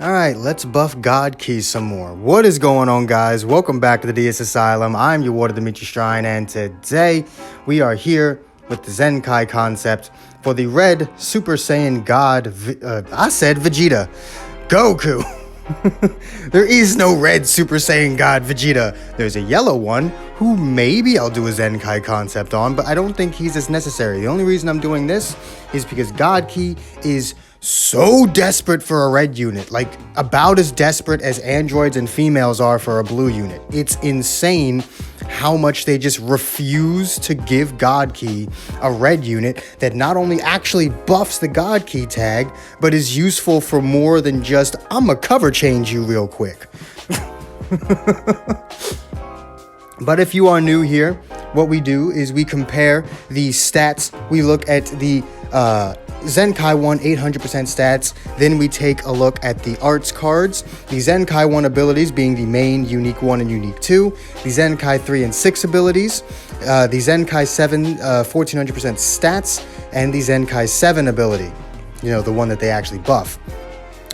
Alright, let's buff God Key some more. What is going on, guys? Welcome back to the DS Asylum. I'm your Warder Dimitri Shrine, and today we are here with the Zenkai concept for the red Super Saiyan God, I said Vegeta, Goku. There is no red Super Saiyan God Vegeta. There's a yellow one who maybe I'll do a Zenkai concept on, but I don't think he's as necessary. The only reason I'm doing this is because God Key is so desperate for a red unit, like about as desperate as androids and females are for a blue unit. It's insane how much they just refuse to give God Key a red unit that not only actually buffs the God Key tag, but is useful for more than just, I'ma cover change you real quick. But if you are new here, what we do is we compare the stats. We look at the Zenkai One 800% stats, then we take a look at the arts cards, the Zenkai One abilities being the main, unique 1 and unique 2, the Zenkai 3 and 6 abilities, the Zenkai 7 1400% stats, and the Zenkai 7 ability, you know, the one that they actually buff.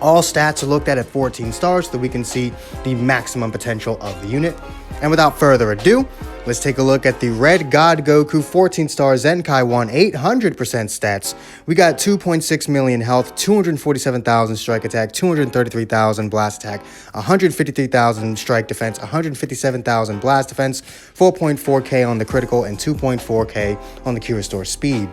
All stats are looked at 14 stars so that we can see the maximum potential of the unit. And without further ado, let's take a look at the Red God Goku 14-star Zenkai 1 800% stats. We got 2.6 million health, 247,000 strike attack, 233,000 blast attack, 153,000 strike defense, 157,000 blast defense, 4.4k on the critical, and 2.4k on the Q restore speed.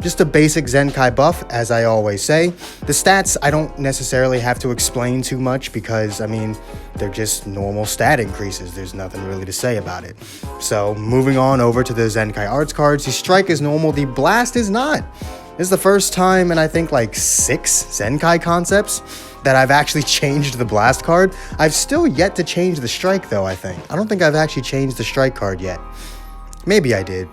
Just a basic Zenkai buff, as I always say. The stats, I don't necessarily have to explain too much because, I mean, they're just normal stat increases. There's nothing really to say about it. So, moving on over to the Zenkai arts cards, the strike is normal, the blast is not. This is the first time in, I think, like 6 Zenkai concepts that I've actually changed the blast card. I've still yet to change the strike, though, I think. I don't think I've actually changed the strike card yet. Maybe I did.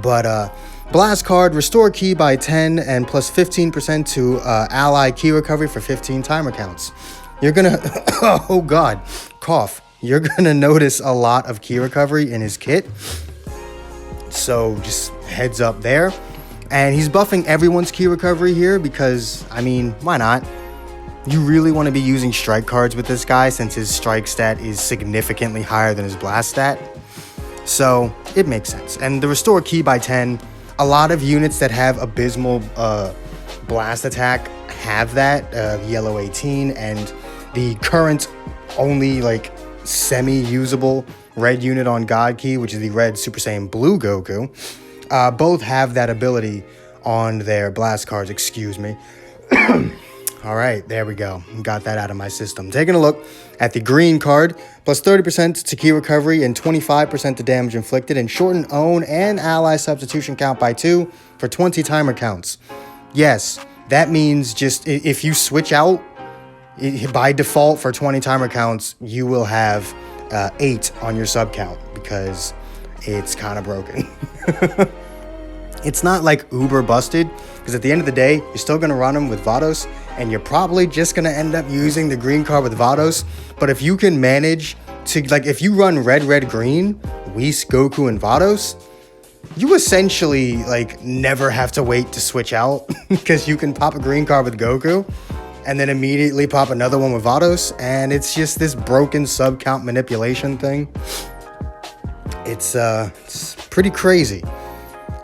But, blast card, restore key by 10 and plus 15% to ally key recovery for 15 timer counts. You're gonna, oh god, cough. You're gonna notice a lot of key recovery in his kit. So just heads up there. And he's buffing everyone's key recovery here because, I mean, why not? You really want to be using strike cards with this guy since his strike stat is significantly higher than his blast stat. So it makes sense. And the restore key by 10, a lot of units that have abysmal blast attack have that, yellow 18, and the current only like semi-usable red unit on God Key, which is the red Super Saiyan Blue Goku, both have that ability on their blast cards, excuse me. All right, there we go. Got that out of my system. Taking a look at the green card, plus 30% to key recovery and 25% to damage inflicted, and shorten own and ally substitution count by 2 for 20 timer counts. Yes, that means just if you switch out by default for 20 timer counts, you will have 8 on your sub count because it's kind of broken. It's not like uber busted, because at the end of the day, you're still going to run them with Vados, and you're probably just going to end up using the green card with Vados. But if you can manage to, like, if you run red, red, green, Whis, Goku, and Vados, you essentially, like, never have to wait to switch out, because you can pop a green card with Goku, and then immediately pop another one with Vados, and it's just this broken sub-count manipulation thing. It's pretty crazy.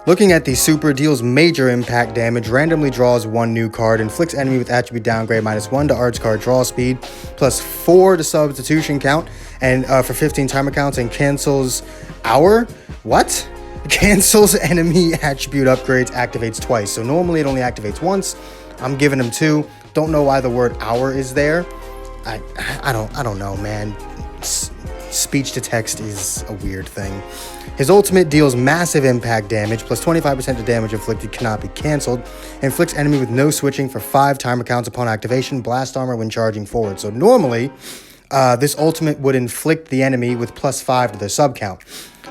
Looking at the super, deals major impact damage, randomly draws 1 new card, inflicts enemy with attribute downgrade -1 to arts card draw speed, plus 4 to substitution count, and for 15 timer counts, and cancels what? Cancels enemy attribute upgrades, activates twice. So normally it only activates once. I'm giving him 2. Don't know why the word hour is there. I don't know, man. Speech to text is a weird thing. His ultimate deals massive impact damage, plus 25% to damage inflicted, cannot be cancelled. Inflicts enemy with no switching for 5 timer counts upon activation, blast armor when charging forward. So normally, this ultimate would inflict the enemy with plus 5 to their sub count.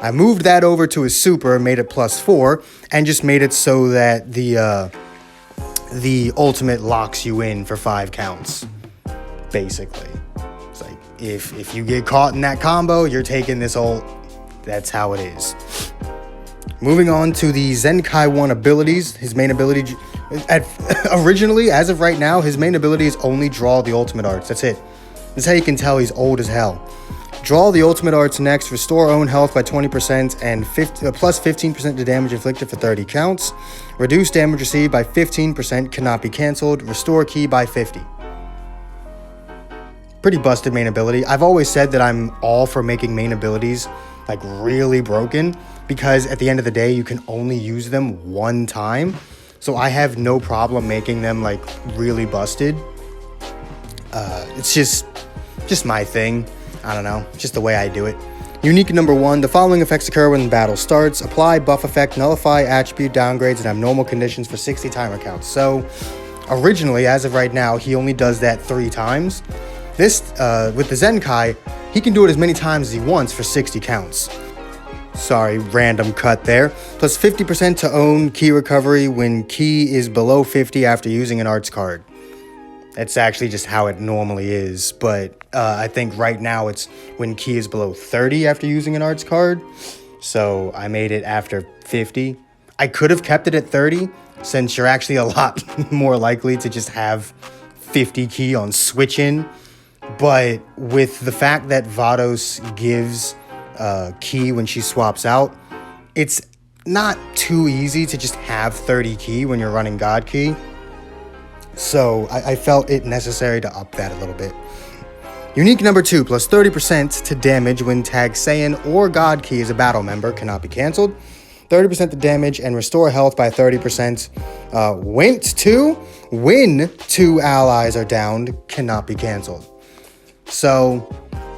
I moved that over to his super, made it plus 4, and just made it so that the ultimate locks you in for 5 counts, basically. It's like, if you get caught in that combo, you're taking this ult. That's how it is. Moving on to the Zenkai One abilities. His main ability Originally, as of right now, his main ability is only draw the ultimate arts. That's it. That's how you can tell he's old as hell. Draw the ultimate arts next. Restore own health by 20% and plus 15% to damage inflicted for 30 counts. Reduce damage received by 15%, cannot be cancelled. Restore ki by 50. Pretty busted main ability. I've always said that I'm all for making main abilities like really broken, because at the end of the day, you can only use them one time. So I have no problem making them like really busted. It's just my thing. I don't know, just the way I do it. Unique number 1, the following effects occur when the battle starts. Apply buff effect, nullify attribute downgrades and abnormal conditions for 60 timer counts. So originally, as of right now, he only does that 3 times. This, with the Zenkai, he can do it as many times as he wants for 60 counts. Sorry, random cut there. Plus 50% to own ki recovery when ki is below 50 after using an arts card. That's actually just how it normally is, but I think right now it's when ki is below 30 after using an arts card. So I made it after 50. I could have kept it at 30, since you're actually a lot more likely to just have 50 ki on switch in. But with the fact that Vados gives ki when she swaps out, it's not too easy to just have 30 ki when you're running God Ki. So I felt it necessary to up that a little bit. Unique number 2, plus 30% to damage when tagged Saiyan or God Ki as a battle member, cannot be cancelled. 30% to damage and restore health by 30%. When 2 allies are downed, cannot be cancelled. So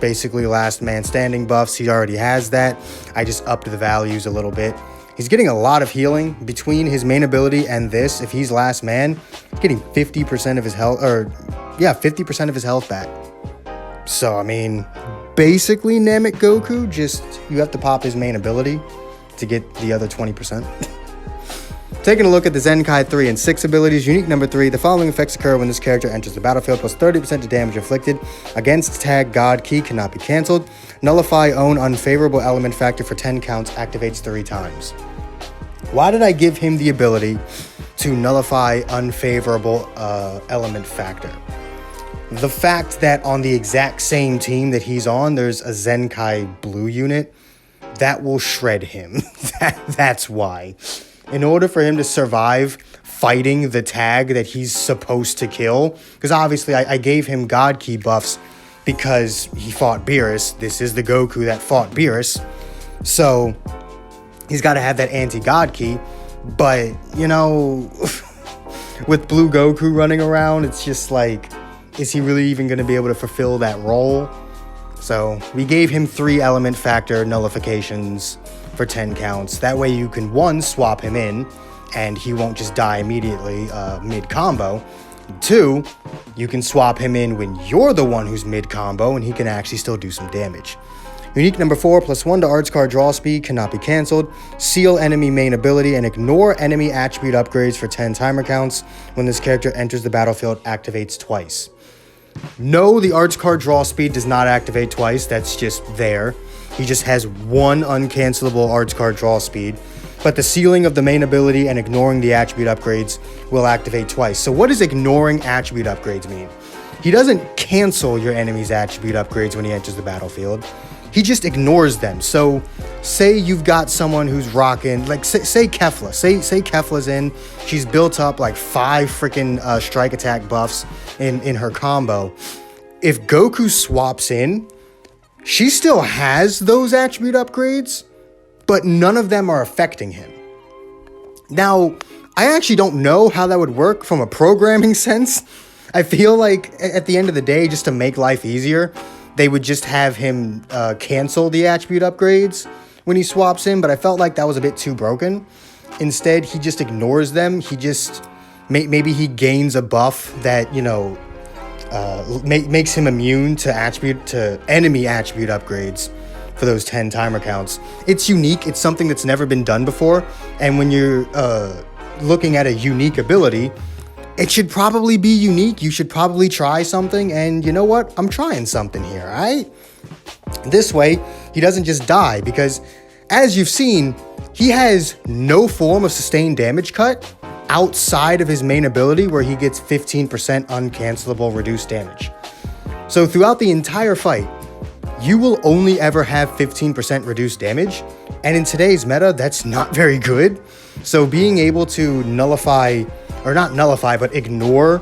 basically last man standing buffs, he already has that. I just upped the values a little bit. He's getting a lot of healing between his main ability and this. If he's last man, he's getting 50% of his health, 50% of his health back. So, I mean, basically Namek Goku, just you have to pop his main ability to get the other 20%. Taking a look at the Zenkai 3 and 6 abilities, unique number 3, the following effects occur when this character enters the battlefield, plus 30% to damage inflicted against tag God Ki, cannot be cancelled. Nullify own unfavorable element factor for 10 counts, activates 3 times. Why did I give him the ability to nullify unfavorable element factor? The fact that on the exact same team that he's on, there's a Zenkai blue unit, that will shred him. That's why. In order for him to survive fighting the tag that he's supposed to kill, because obviously I gave him God Ki buffs because he fought Beerus. This is the Goku that fought Beerus. So he's got to have that anti-God Ki. But, you know, with Blue Goku running around, it's just like, is he really even going to be able to fulfill that role? So we gave him 3 element factor nullifications for 10 counts. That way you can, 1, swap him in and he won't just die immediately mid-combo. 2, you can swap him in when you're the one who's mid-combo and he can actually still do some damage. Unique number 4, plus 1 to arts card draw speed, cannot be cancelled. Seal enemy main ability and ignore enemy attribute upgrades for 10 timer counts. When this character enters the battlefield, activates twice. No, the arts card draw speed does not activate twice. That's just there. He just has 1 uncancelable arts card draw speed. But the sealing of the main ability and ignoring the attribute upgrades will activate twice. So what does ignoring attribute upgrades mean? He doesn't cancel your enemy's attribute upgrades when he enters the battlefield. He just ignores them. So say you've got someone who's rocking, like say Kefla. Say Kefla's in. She's built up like 5 freaking strike attack buffs in her combo. If Goku swaps in, she still has those attribute upgrades, but none of them are affecting him. Now, I actually don't know how that would work from a programming sense. I feel like at the end of the day, just to make life easier, they would just have him cancel the attribute upgrades when he swaps in, but I felt like that was a bit too broken. Instead, he just ignores them. He just, maybe he gains a buff that, you know, makes him immune to enemy attribute upgrades for those 10 timer counts. It's unique. It's something that's never been done before. And when you're looking at a unique ability, it should probably be unique. You should probably try something. And you know what? I'm trying something here, all right? This way, he doesn't just die, because as you've seen, he has no form of sustained damage cut outside of his main ability where he gets 15% uncancelable reduced damage. So throughout the entire fight, you will only ever have 15% reduced damage, and in today's meta, that's not very good. So being able to nullify, or not nullify, but ignore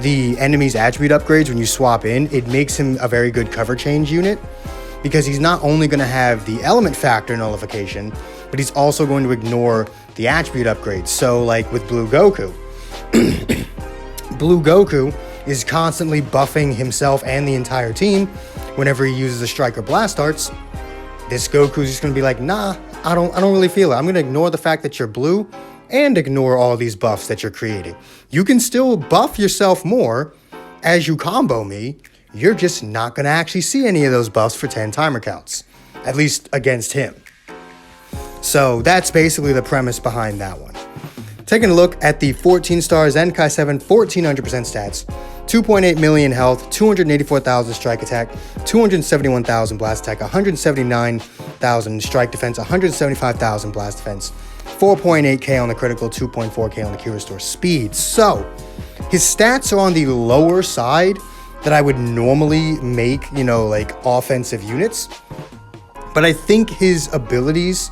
the enemy's attribute upgrades when you swap in, it makes him a very good cover change unit, because he's not only going to have the element factor nullification, but he's also going to ignore the attribute upgrades. So like with Blue Goku, Blue Goku is constantly buffing himself and the entire team whenever he uses the Strike or Blast Arts. This Goku's just going to be like, nah, I don't really feel it. I'm going to ignore the fact that you're blue and ignore all these buffs that you're creating. You can still buff yourself more as you combo me. You're just not going to actually see any of those buffs for 10 timer counts, at least against him. So that's basically the premise behind that one. Taking a look at the 14-star Zenkai 7 1400% stats, 2.8 million health, 284,000 strike attack, 271,000 blast attack, 179,000 strike defense, 175,000 blast defense, 4.8k on the critical, 2.4k on the Q restore speed. So his stats are on the lower side that I would normally make, like offensive units. But I think his abilities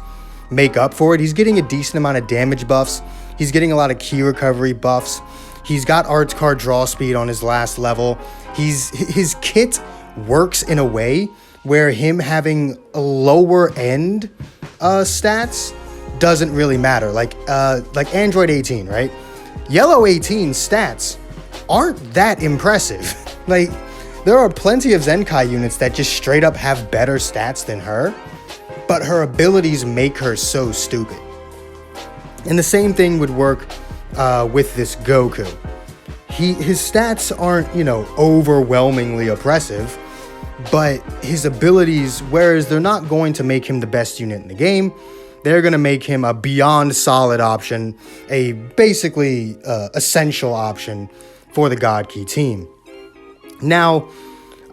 make up for it. He's getting a decent amount of damage buffs. He's getting a lot of key recovery buffs. He's got arts card draw speed on his last level. His kit works in a way where him having a lower end stats doesn't really matter. Like Android 18, right? Yellow 18 stats aren't that impressive. Like, there are plenty of Zenkai units that just straight up have better stats than her, but her abilities make her so stupid. And the same thing would work with this Goku. His stats aren't, overwhelmingly oppressive, but his abilities, whereas they're not going to make him the best unit in the game, they're going to make him a beyond solid option, a basically essential option for the God Key team. Now,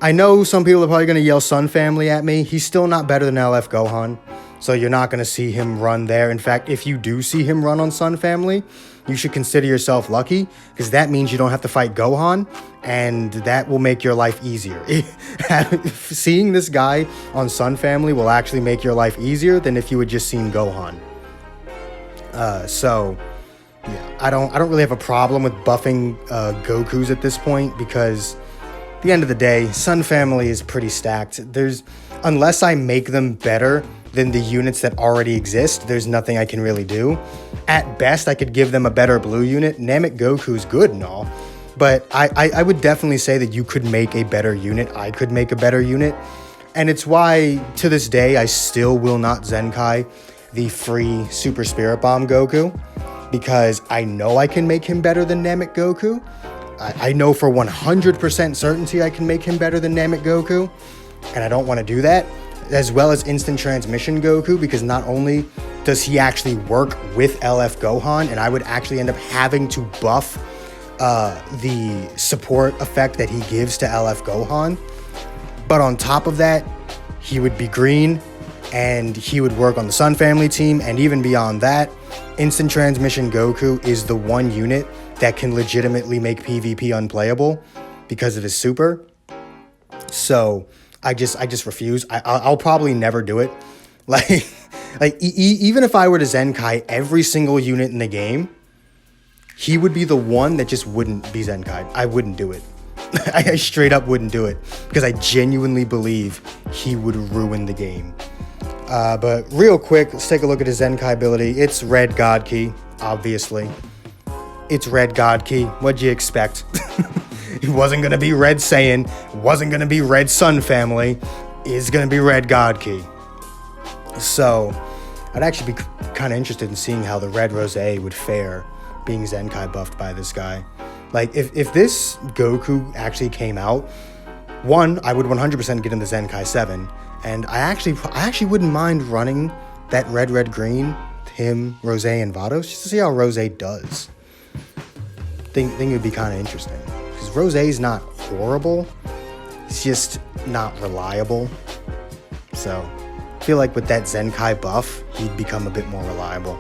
I know some people are probably going to yell Sun Family at me. He's still not better than LF Gohan, so you're not going to see him run there. In fact, if you do see him run on Sun Family, you should consider yourself lucky, because that means you don't have to fight Gohan, and that will make your life easier. Seeing this guy on Sun Family will actually make your life easier than if you had just seen Gohan. So yeah, I don't really have a problem with buffing Gokus at this point, because at the end of the day, Sun Family is pretty stacked. Unless I make them better than the units that already exist, there's nothing I can really do. At best, I could give them a better blue unit. Namek Goku's good and all, but I would definitely say that you could make a better unit. I could make a better unit, and it's why, to this day, I still will not Zenkai the free Super Spirit Bomb Goku, because I know I can make him better than Namek Goku. I know for 100% certainty I can make him better than Namek Goku, and I don't want to do that. As well as Instant Transmission Goku, because not only does he actually work with LF Gohan, and I would actually end up having to buff the support effect that he gives to LF Gohan, but on top of that, he would be green, and he would work on the Sun Family team, and even beyond that, Instant Transmission Goku is the one unit that can legitimately make PvP unplayable because of his super. So I just refuse. I'll probably never do it. Even if I were to Zenkai every single unit in the game, he would be the one that just wouldn't be Zenkai. I wouldn't do it. I straight up wouldn't do it, because I genuinely believe he would ruin the game. But real quick, let's take a look at his Zenkai ability. It's Red God Key, obviously. It's Red God Key. What'd you expect? It wasn't going to be Red Saiyan. It wasn't going to be Red Sun Family. It's going to be Red God Key. So I'd actually be kind of interested in seeing how the Red Rose would fare being Zenkai buffed by this guy. Like, if this Goku actually came out, one, I would 100% get him the Zenkai 7. And I actually wouldn't mind running that Red Green, him, Rose, and Vados, just to see how Rose does. Think it would be kind of interesting. Rose's not horrible, it's just not reliable. So I feel like with that Zenkai buff, he'd become a bit more reliable.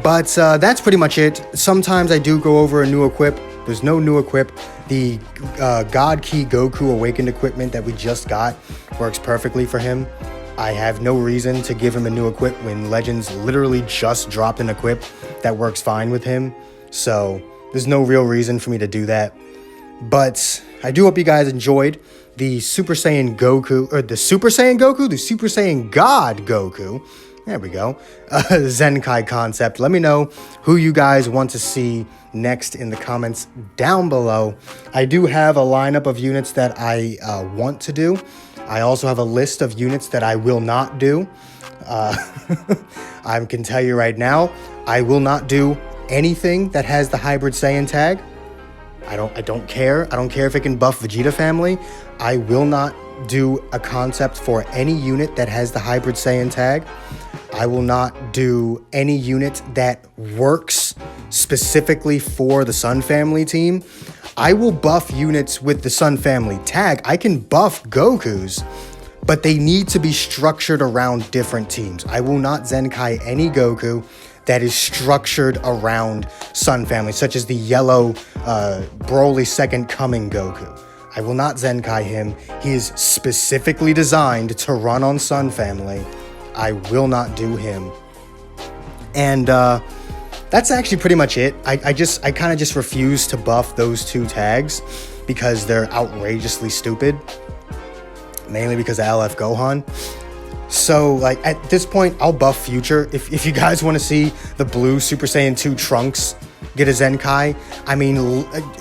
But that's pretty much it. Sometimes I do go over a new equip. There's no new equip. The God Key Goku Awakened equipment that we just got works perfectly for him. I have no reason to give him a new equip when Legends literally just dropped an equip that works fine with him. So there's no real reason for me to do that. But I do hope you guys enjoyed the Super Saiyan Goku, or the Super Saiyan Goku, the Super Saiyan God Goku. There we go. Zenkai concept. Let me know who you guys want to see next in the comments down below. I do have a lineup of units that I want to do. I also have a list of units that I will not do. I can tell you right now, I will not do anything that has the Hybrid Saiyan tag. I don't care. I don't care if it can buff Vegeta family. I will not do a concept for any unit that has the Hybrid Saiyan tag. I will not do any unit that works specifically for the Sun family team. I will buff units with the Sun family tag. I can buff Gokus, but they need to be structured around different teams. I will not Zenkai any Goku that is structured around Sun family, such as the yellow Broly Second Coming Goku. I will not Zenkai him. He is specifically designed to run on Sun family. I will not do him. And that's actually pretty much it. I kind of just refuse to buff those two tags because they're outrageously stupid. Mainly because of LF Gohan. So, like, at this point, I'll buff Future. If you guys want to see the blue Super Saiyan 2 Trunks get a Zenkai, I mean,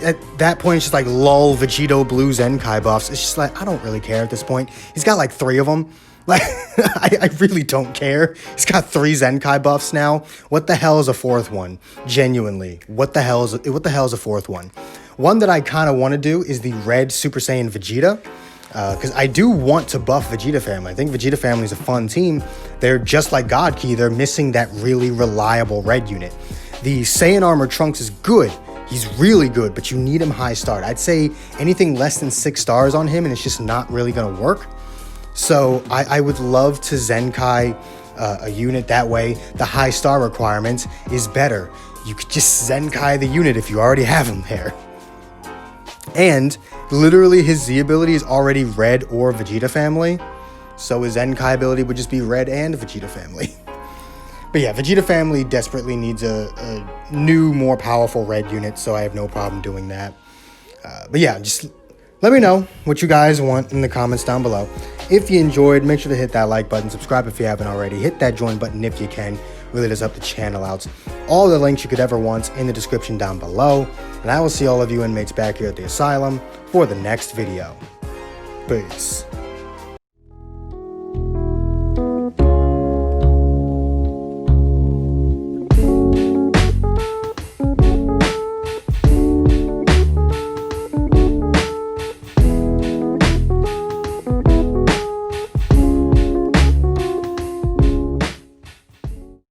at that point, it's just like, lol, Vegito blue Zenkai buffs. It's just like, I don't really care at this point. He's got like 3 of them. Like, I really don't care. He's got 3 Zenkai buffs now. What the hell is a 4th one? Genuinely, what the hell is a 4th one? One that I kind of want to do is the red Super Saiyan Vegeta. Because I do want to buff Vegeta family. I think Vegeta family is a fun team. They're just like God Key. They're missing that really reliable red unit. The Saiyan Armor Trunks is good. He's really good, but you need him high start. I'd say anything less than 6 stars on him, and it's just not really going to work. So I would love to Zenkai a unit that way. The high star requirement is better. You could just Zenkai the unit if you already have him there. And literally his Z ability is already red or Vegeta family. So his Zenkai ability would just be red and Vegeta family. But yeah, Vegeta family desperately needs a new, more powerful red unit. So I have no problem doing that. But yeah, just let me know what you guys want in the comments down below. If you enjoyed, make sure to hit that like button. Subscribe if you haven't already. Hit that join button if you can. Really does help the channel out. All the links you could ever want in the description down below. And I will see all of you inmates back here at the asylum for the next video. Peace.